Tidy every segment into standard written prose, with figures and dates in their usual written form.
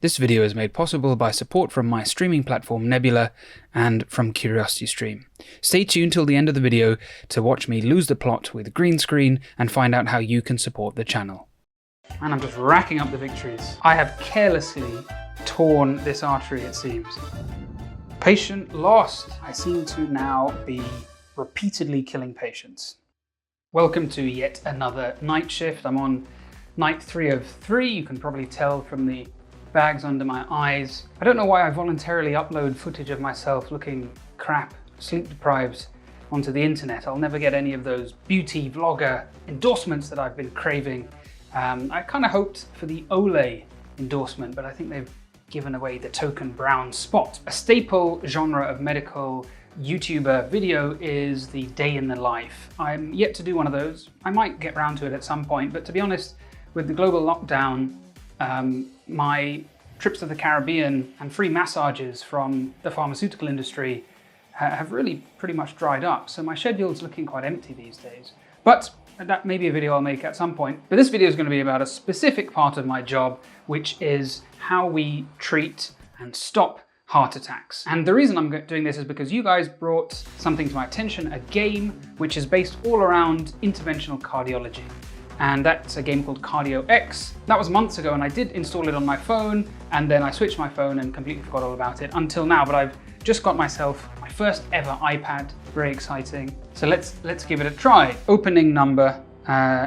This video is made possible by support from my streaming platform Nebula and from CuriosityStream. Stay tuned till the end of the video to watch me lose the plot with green screen and find out how you can support the channel. And I'm just racking up the victories. I have carelessly torn this artery, it seems. Patient lost. I seem to now be repeatedly killing patients. Welcome to yet another night shift. I'm on night 3 of 3. You can probably tell from the bags under my eyes. I don't know why I voluntarily upload footage of myself looking crap, sleep deprived, onto the internet. I'll never get any of those beauty vlogger endorsements that I've been craving. I kind of hoped for the Olay endorsement, but I think they've given away the token brown spot. A staple genre of medical YouTuber video is the day in the life. I'm yet to do one of those. I might get around to it at some point, but to be honest, with the global lockdown, my trips to the Caribbean and free massages from the pharmaceutical industry have really pretty much dried up. So my schedule's looking quite empty these days. But that may be a video I'll make at some point. But this video is going to be about a specific part of my job, which is how we treat and stop heart attacks. And the reason I'm doing this is because you guys brought something to my attention, a game which is based all around interventional cardiology. And that's a game called CardioEx. That was months ago, and I did install it on my phone, and then I switched my phone and completely forgot all about it until now, but I've just got myself my first ever iPad. Very exciting. So let's give it a try. Opening number,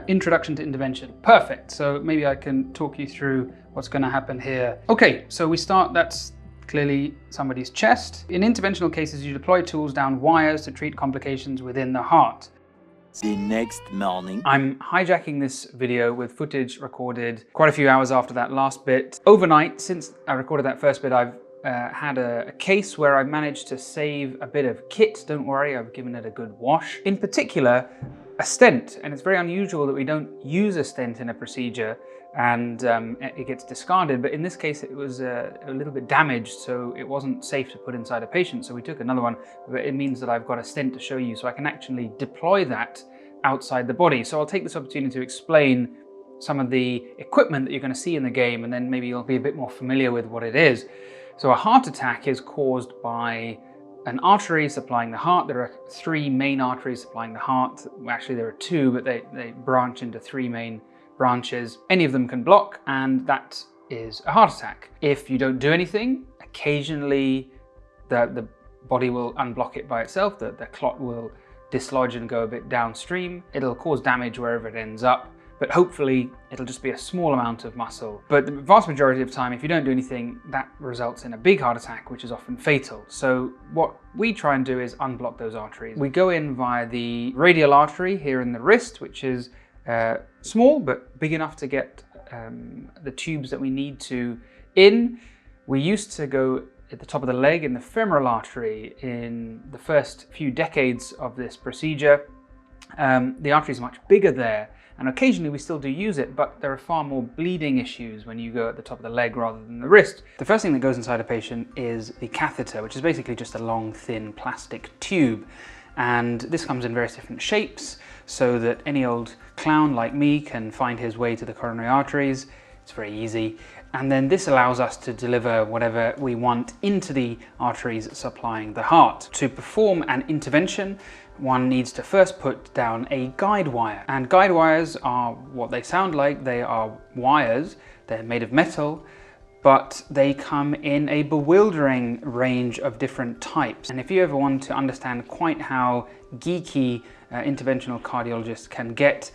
introduction to intervention. Perfect. So maybe I can talk you through what's going to happen here. Okay, so we start, that's clearly somebody's chest. In interventional cases, you deploy tools down wires to treat complications within the heart. The next morning. I'm hijacking this video with footage recorded quite a few hours after that last bit. Overnight, since I recorded that first bit, I've had a case where I managed to save a bit of kit. Don't worry, I've given it a good wash. In particular, a stent. And it's very unusual that we don't use a stent in a procedure and it gets discarded. But in this case, it was a little bit damaged, so it wasn't safe to put inside a patient. So we took another one, but it means that I've got a stent to show you, so I can actually deploy that outside the body. So I'll take this opportunity to explain some of the equipment that you're going to see in the game, and then maybe you'll be a bit more familiar with what it is. So a heart attack is caused by an artery supplying the heart. There are 3 main arteries supplying the heart. Well, actually, there are 2, but they branch into 3 main branches. Any of them can block, and that is a heart attack. If you don't do anything, occasionally the body will unblock it by itself. The clot will dislodge and go a bit downstream. It'll cause damage wherever it ends up, but hopefully it'll just be a small amount of muscle. But the vast majority of time, if you don't do anything, that results in a big heart attack, which is often fatal. So what we try and do is unblock those arteries. We go in via the radial artery here in the wrist, which is small but big enough to get the tubes that we need to in. We used to go at the top of the leg in the femoral artery in the first few decades of this procedure. The artery is much bigger there, and occasionally we still do use it, but there are far more bleeding issues when you go at the top of the leg rather than the wrist. The first thing that goes inside a patient is the catheter, which is basically just a long, thin plastic tube. And this comes in various different shapes so that any old clown like me can find his way to the coronary arteries. It's very easy. And then this allows us to deliver whatever we want into the arteries supplying the heart. To perform an intervention, one needs to first put down a guide wire. And guide wires are what they sound like. They are wires. They're made of metal, but they come in a bewildering range of different types. And if you ever want to understand quite how geeky interventional cardiologists can get,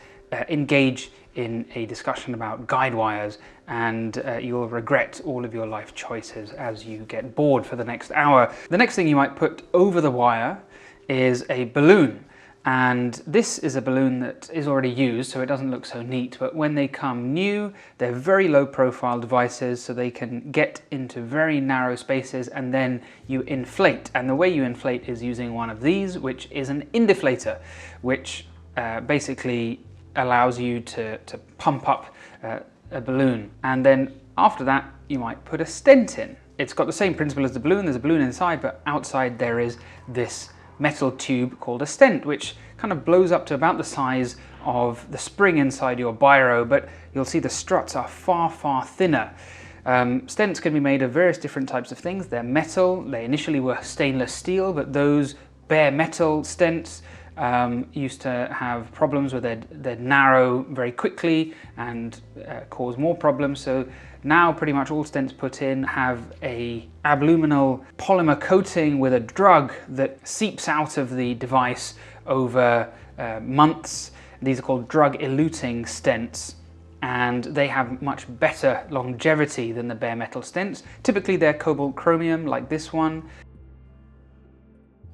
engage in a discussion about guide wires, and you'll regret all of your life choices as you get bored for the next hour. The next thing you might put over the wire is a balloon. And this is a balloon that is already used, so it doesn't look so neat, but when they come new, they're very low profile devices, so they can get into very narrow spaces, and then you inflate. And the way you inflate is using one of these, which is an indiflator, which basically allows you to pump up a balloon. And then after that, you might put a stent in. It's got the same principle as the balloon. There's a balloon inside, but outside there is this metal tube called a stent, which kind of blows up to about the size of the spring inside your biro, but you'll see the struts are far, far thinner. Stents can be made of various different types of things. They're metal. They initially were stainless steel, but those bare metal stents used to have problems where they'd narrow very quickly and cause more problems. So now pretty much all stents put in have a abluminal polymer coating with a drug that seeps out of the device over months. These are called drug-eluting stents, and they have much better longevity than the bare metal stents. Typically they're cobalt chromium like this one.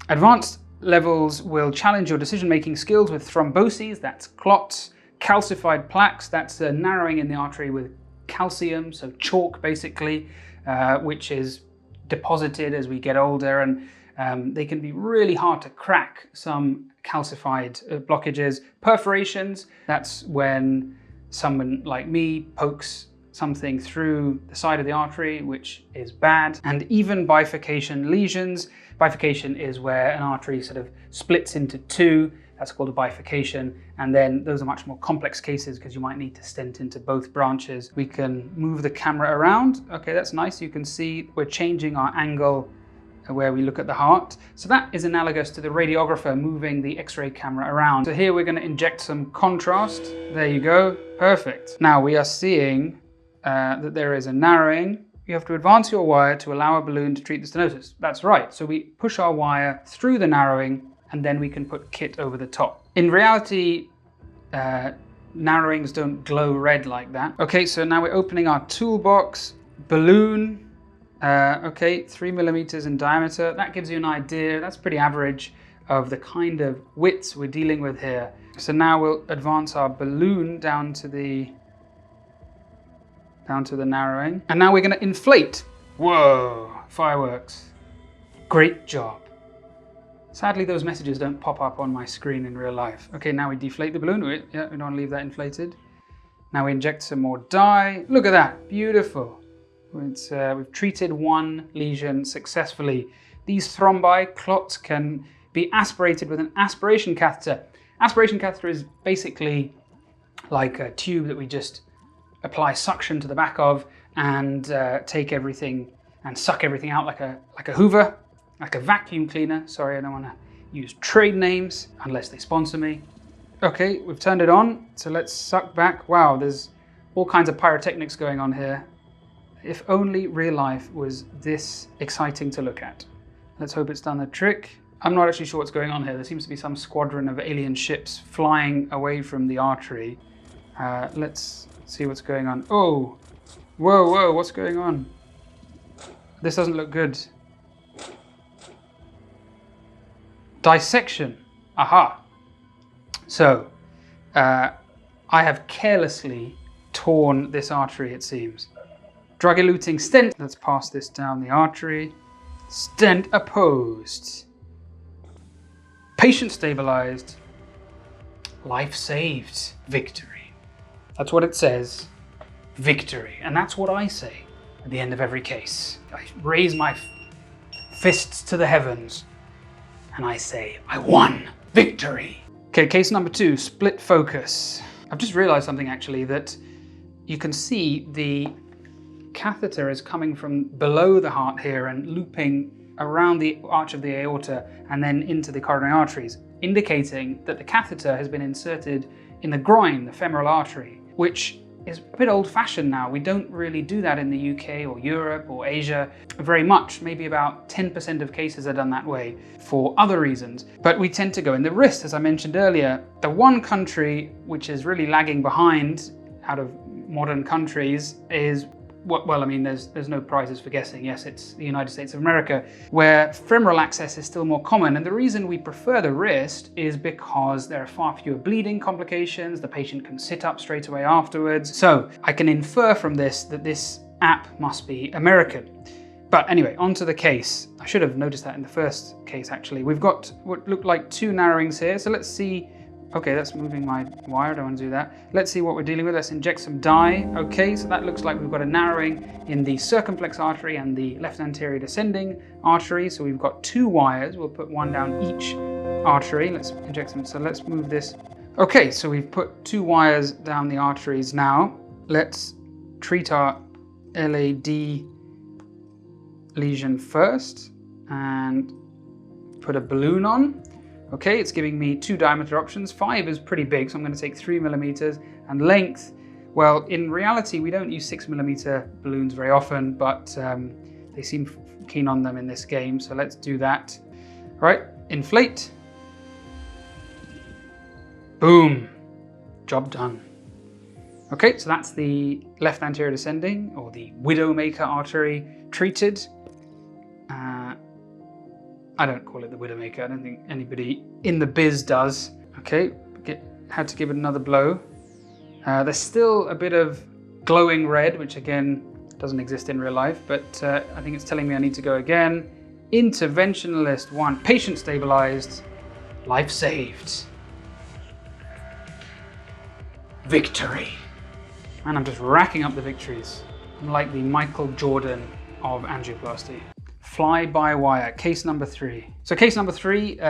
Advanced levels will challenge your decision-making skills with thromboses, that's clots, calcified plaques, that's a narrowing in the artery with calcium, so chalk basically, which is deposited as we get older, and they can be really hard to crack, some calcified blockages. Perforations, that's when someone like me pokes something through the side of the artery, which is bad. And even bifurcation lesions. Bifurcation is where an artery sort of splits into two. That's called a bifurcation. And then those are much more complex cases because you might need to stent into both branches. We can move the camera around. Okay, that's nice. You can see we're changing our angle where we look at the heart. So that is analogous to the radiographer moving the X-ray camera around. So here we're going to inject some contrast. There you go. Perfect. Now we are seeing that there is a narrowing. You have to advance your wire to allow a balloon to treat the stenosis. That's right. So we push our wire through the narrowing and then we can put kit over the top. In reality, narrowings don't glow red like that. Okay, so now we're opening our toolbox. Balloon. Okay, 3 millimeters in diameter. That gives you an idea. That's pretty average of the kind of widths we're dealing with here. So now we'll advance our balloon down to the narrowing. And now we're going to inflate. Whoa, fireworks. Great job. Sadly, those messages don't pop up on my screen in real life. Okay, now we deflate the balloon. Yeah, we don't want to leave that inflated. Now we inject some more dye. Look at that, beautiful. We've treated one lesion successfully. These thrombi, clots, can be aspirated with an aspiration catheter. Aspiration catheter is basically like a tube that we just apply suction to the back of and take everything and suck everything out like a Hoover, like a vacuum cleaner. Sorry, I don't want to use trade names unless they sponsor me. Okay, we've turned it on, so let's suck back. Wow, there's all kinds of pyrotechnics going on here. If only real life was this exciting to look at. Let's hope it's done the trick. I'm not actually sure what's going on here. There seems to be some squadron of alien ships flying away from the artery. Let's see what's going on. Oh, whoa, what's going on? This doesn't look good. Dissection, aha. So, I have carelessly torn this artery, it seems. Drug-eluting stent. Let's pass this down the artery. Stent opposed. Patient stabilized. Life saved. Victory. That's what it says. Victory. And that's what I say at the end of every case. I raise my fists to the heavens and I say, I won. Victory. Okay, case number 2, split focus. I've just realized something actually, that you can see the catheter is coming from below the heart here and looping around the arch of the aorta and then into the coronary arteries, indicating that the catheter has been inserted in the groin, the femoral artery, which is a bit old-fashioned now. We don't really do that in the UK or Europe or Asia very much. Maybe about 10% of cases are done that way for other reasons. But we tend to go in the wrist, as I mentioned earlier. The one country which is really lagging behind out of modern countries is, well, I mean, there's no prizes for guessing. Yes, it's the United States of America, where femoral access is still more common. And the reason we prefer the wrist is because there are far fewer bleeding complications. The patient can sit up straight away afterwards. So I can infer from this that this app must be American. But anyway, onto the case. I should have noticed that in the first case, actually. We've got what look like 2 narrowings here. So let's see. Okay, that's moving my wire, I don't want to do that. Let's see what we're dealing with. Let's inject some dye. Okay, so that looks like we've got a narrowing in the circumflex artery and the left anterior descending artery. So we've got 2 wires. We'll put one down each artery. Let's inject some. So let's move this. Okay, so we've put 2 wires down the arteries now. Let's treat our LAD lesion first and put a balloon on. Okay, it's giving me 2 diameter options. 5 is pretty big, so I'm going to take 3 millimeters. And length, well, in reality, we don't use 6 millimeter balloons very often, but they seem keen on them in this game, so let's do that. All right, inflate. Boom, job done. Okay, so that's the left anterior descending, or the widowmaker artery treated. I don't call it the widowmaker. I don't think anybody in the biz does. Okay, had to give it another blow. There's still a bit of glowing red, which again doesn't exist in real life, but I think it's telling me I need to go again. Interventionalist 1, patient stabilized, life saved. Victory. And I'm just racking up the victories. I'm like the Michael Jordan of angioplasty. Fly-by-wire, case number 3. So case number 3,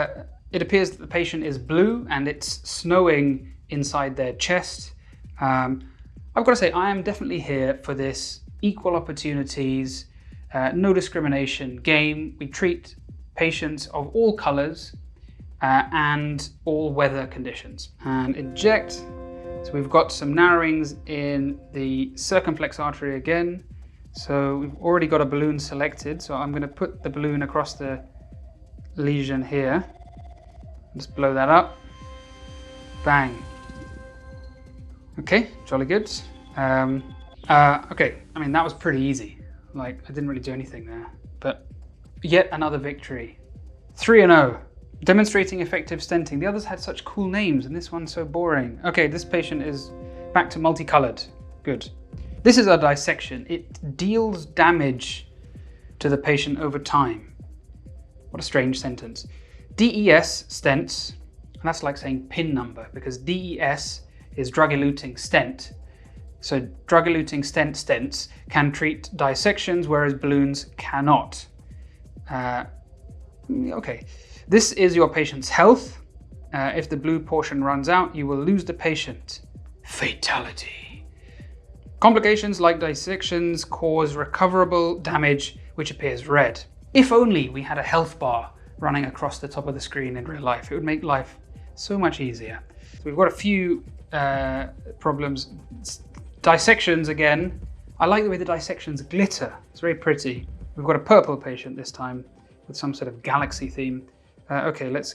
it appears that the patient is blue and it's snowing inside their chest. I've got to say, I am definitely here for this equal opportunities, no discrimination game. We treat patients of all colors and all weather conditions. And inject. So we've got some narrowings in the circumflex artery again. So we've already got a balloon selected. So I'm going to put the balloon across the lesion here. Just blow that up. Bang. Okay, jolly good. Okay, I mean, that was pretty easy. Like, I didn't really do anything there. But yet another victory. 3-0. Demonstrating effective stenting. The others had such cool names and this one's so boring. Okay, this patient is back to multicolored. Good. This is a dissection. It deals damage to the patient over time. What a strange sentence. DES stents, and that's like saying pin number, because DES is drug-eluting stent. So drug-eluting stents can treat dissections, whereas balloons cannot. Okay. This is your patient's health. If the blue portion runs out, you will lose the patient. Fatality. Complications like dissections cause recoverable damage, which appears red. If only we had a health bar running across the top of the screen in real life, it would make life so much easier. So we've got a few problems. Dissections again. I like the way the dissections glitter. It's very pretty. We've got a purple patient this time with some sort of galaxy theme. Okay, let's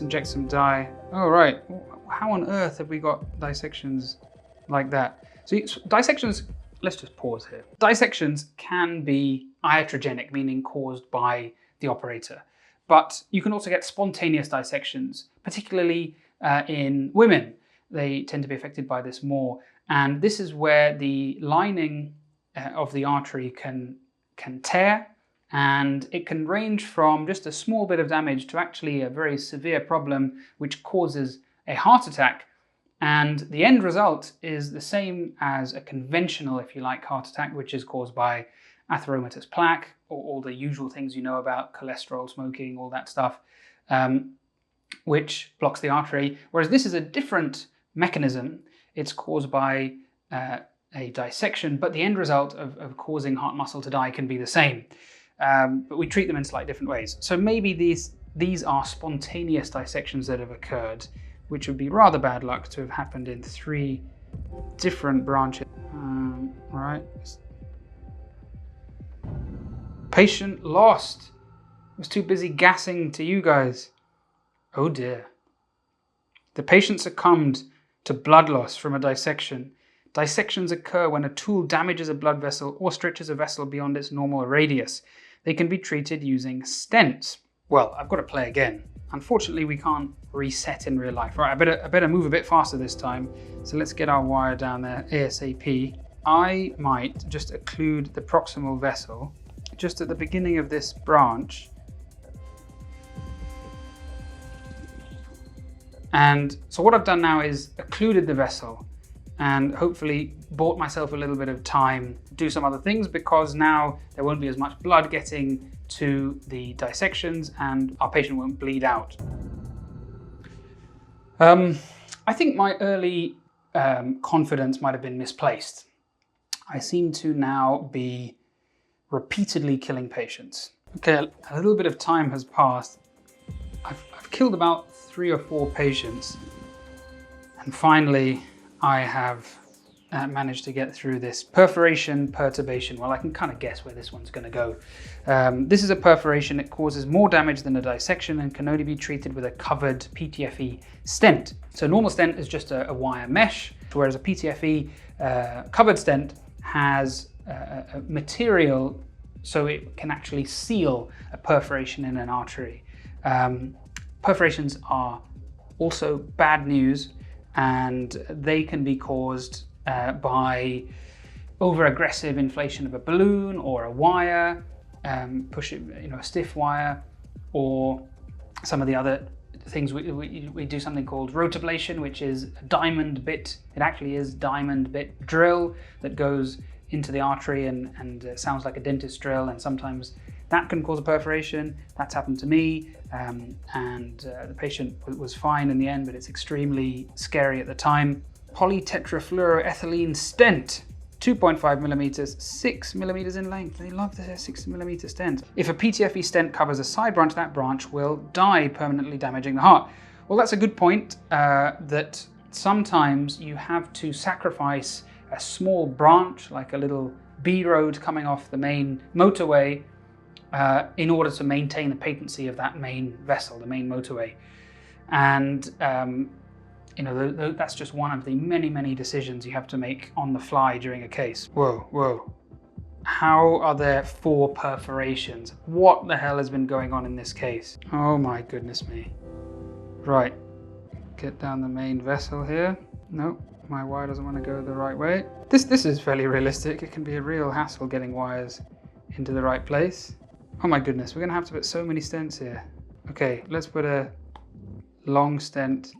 inject some dye. Oh right, how on earth have we got dissections like that? So dissections, let's just pause here. Dissections can be iatrogenic, meaning caused by the operator, but you can also get spontaneous dissections, particularly in women. They tend to be affected by this more, and this is where the lining of the artery can tear. And it can range from just a small bit of damage to actually a very severe problem which causes a heart attack. And the end result is the same as a conventional, if you like, heart attack, which is caused by atheromatous plaque, or all the usual things you know about cholesterol, smoking, all that stuff, which blocks the artery. Whereas this is a different mechanism. It's caused by a dissection, but the end result of causing heart muscle to die can be the same. But we treat them in slightly different ways. So maybe these are spontaneous dissections that have occurred, which would be rather bad luck to have happened in 3 different branches. Right. Patient lost. Was too busy gassing to you guys. Oh dear. The patient succumbed to blood loss from a dissection. Dissections occur when a tool damages a blood vessel or stretches a vessel beyond its normal radius. They can be treated using stents. Well, I've got to play again. Unfortunately, we can't reset in real life. Right, I better move a bit faster this time. So let's get our wire down there ASAP. I might just occlude the proximal vessel just at the beginning of this branch. And so what I've done now is occluded the vessel and hopefully bought myself a little bit of time to do some other things, because now there won't be as much blood getting to the dissections and our patient won't bleed out. I think my early confidence might have been misplaced. I seem to now be repeatedly killing patients. Okay, a little bit of time has passed. I've killed about 3 or 4 patients, and finally I have managed to get through this perforation perturbation. Well, I can kind of guess where this one's going to go. This is a perforation. It causes more damage than a dissection and can only be treated with a covered PTFE stent. So a normal stent is just a wire mesh, whereas a PTFE covered stent has a material so it can actually seal a perforation in an artery. Perforations are also bad news, and they can be caused by over-aggressive inflation of a balloon or a wire, a stiff wire, or some of the other things. We do something called rotablation, which is a diamond bit. It actually is diamond bit drill that goes into the artery and sounds like a dentist drill, and sometimes that can cause a perforation. That's happened to me, and the patient was fine in the end, but it's extremely scary at the time. Polytetrafluoroethylene stent, 2.5 millimeters, 6 millimeters in length. They love their 6 millimeter stent. If a PTFE stent covers a side branch, that branch will die, permanently damaging the heart. Well, that's a good point, that sometimes you have to sacrifice a small branch, like a little B road coming off the main motorway, in order to maintain the patency of that main vessel, the main motorway. And that's just one of the many, many decisions you have to make on the fly during a case. Whoa. How are there 4 perforations? What the hell has been going on in this case? Oh my goodness me. Right, get down the main vessel here. Nope, my wire doesn't want to go the right way. This is fairly realistic. It can be a real hassle getting wires into the right place. Oh my goodness, we're gonna have to put so many stents here. Okay, let's put a long stent.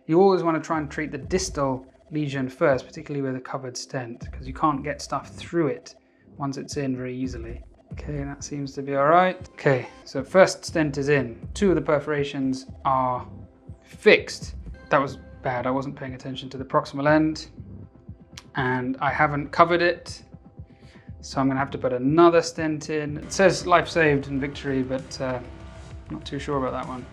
You always want to try and treat the distal lesion first, particularly with a covered stent, because you can't get stuff through it once it's in very easily. Okay, that seems to be all right. Okay, so first stent is in. 2 of the perforations are fixed. That was bad. I wasn't paying attention to the proximal end, and I haven't covered it. So I'm gonna have to put another stent in. It says life saved and victory, but I'm not too sure about that one.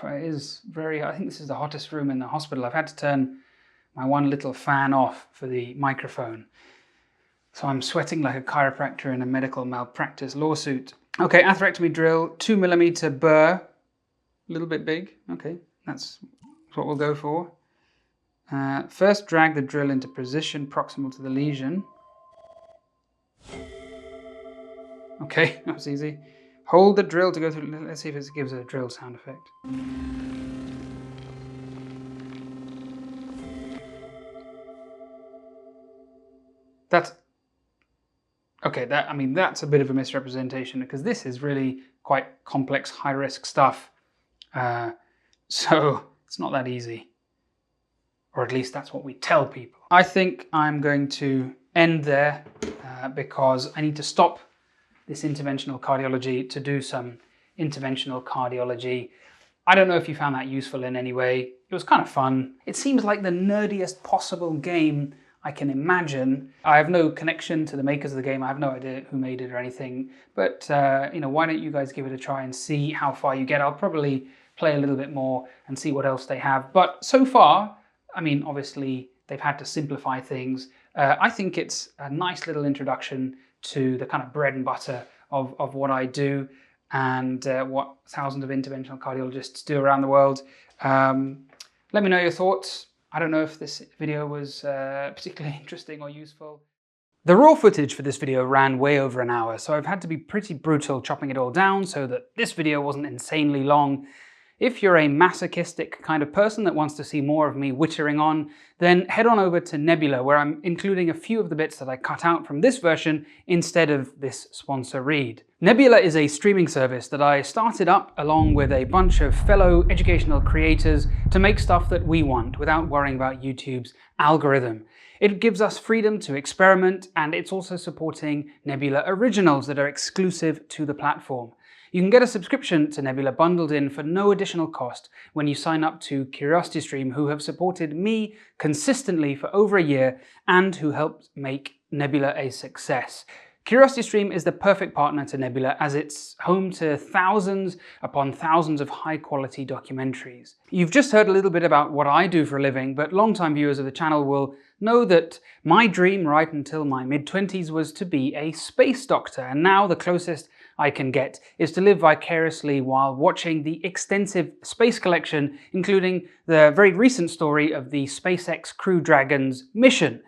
It is I think this is the hottest room in the hospital. I've had to turn my one little fan off for the microphone. So I'm sweating like a chiropractor in a medical malpractice lawsuit. Okay, atherectomy drill, 2 millimeter burr. A little bit big. Okay, that's what we'll go for. First, drag the drill into position proximal to the lesion. Okay, that was easy. Hold the drill to go through. Let's see if it gives a drill sound effect. That's okay. That's a bit of a misrepresentation, because this is really quite complex, high-risk stuff. So it's not that easy, or at least that's what we tell people. I think I'm going to end there because I need to stop this interventional cardiology to do some interventional cardiology. I don't know if you found that useful in any way. It was kind of fun. It seems like the nerdiest possible game I can imagine. I have no connection to the makers of the game. I have no idea who made it or anything. But why don't you guys give it a try and see how far you get? I'll probably play a little bit more and see what else they have. But so far, obviously they've had to simplify things. I think it's a nice little introduction to the kind of bread and butter of what I do and what thousands of interventional cardiologists do around the world. Let me know your thoughts. I don't know if this video was particularly interesting or useful. The raw footage for this video ran way over an hour, so I've had to be pretty brutal chopping it all down so that this video wasn't insanely long. If you're a masochistic kind of person that wants to see more of me wittering on, then head on over to Nebula, where I'm including a few of the bits that I cut out from this version instead of this sponsor read. Nebula is a streaming service that I started up along with a bunch of fellow educational creators to make stuff that we want without worrying about YouTube's algorithm. It gives us freedom to experiment, and it's also supporting Nebula originals that are exclusive to the platform. You can get a subscription to Nebula bundled in for no additional cost when you sign up to CuriosityStream, who have supported me consistently for over a year and who helped make Nebula a success. CuriosityStream is the perfect partner to Nebula as it's home to thousands upon thousands of high-quality documentaries. You've just heard a little bit about what I do for a living, but long-time viewers of the channel will know that my dream right until my mid-20s was to be a space doctor, and now the closest I can get is to live vicariously while watching the extensive space collection, including the very recent story of the SpaceX Crew Dragon's mission.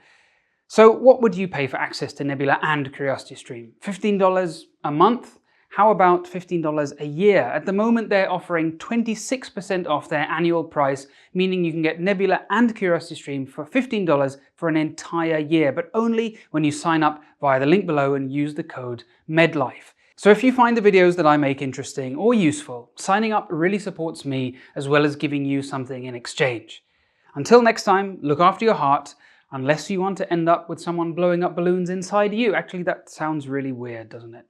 So what would you pay for access to Nebula and CuriosityStream? $15 a month? How about $15 a year? At the moment they're offering 26% off their annual price, meaning you can get Nebula and CuriosityStream for $15 for an entire year, but only when you sign up via the link below and use the code Medlife. So if you find the videos that I make interesting or useful, signing up really supports me as well as giving you something in exchange. Until next time, look after your heart, unless you want to end up with someone blowing up balloons inside you. Actually, that sounds really weird, doesn't it?